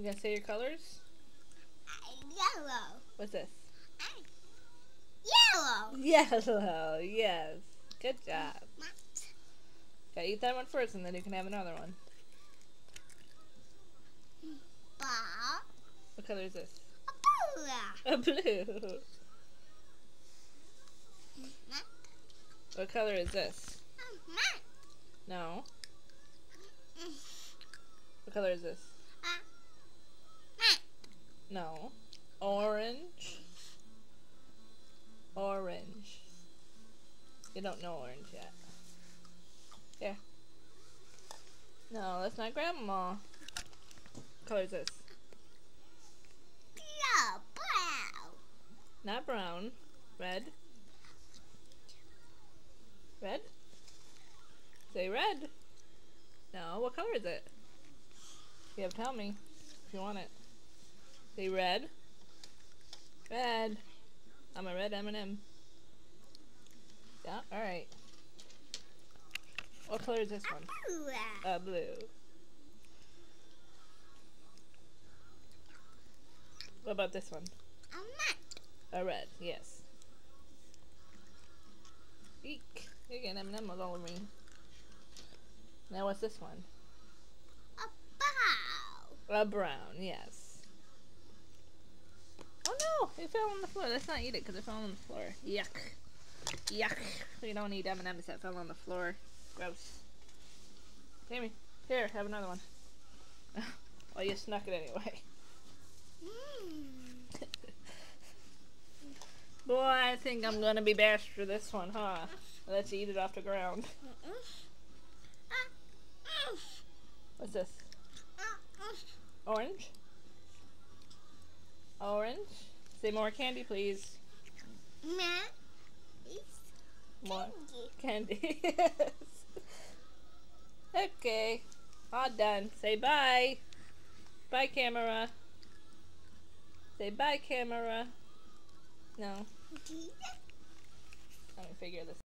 You gonna say your colors? Yellow. What's this? Yellow. Yellow, yes. Good job. Gotta eat that one first and then you can have another one. Ball. What color is this? A A blue. What color is this? No. What color is this? No. Orange. Orange. You don't know orange yet. Here. No, that's not grandma. What color is this? Brown. Not brown. Red. Red? Say red. No, what color is it? You have to tell me if you want it. Say red. Red. I'm a red M&M. Yeah, alright. What color is this one? Blue. What about this one? A red, yes. Eek. You're getting M&M all over me. Now what's this one? A brown, yes. Oh no! It fell on the floor. Let's not eat it because it fell on the floor. Yuck. Yuck. We don't eat M&Ms that fell on the floor. Gross. Jamie, here, have another one. Well, you snuck it anyway. Boy, I think I'm gonna be bashed for this one, huh? Let's eat it off the ground. What's this? Orange? Orange? Say more candy, please. More candy. Yes. Okay. All done. Say bye. Bye, camera. Say bye, camera. No. Let me figure this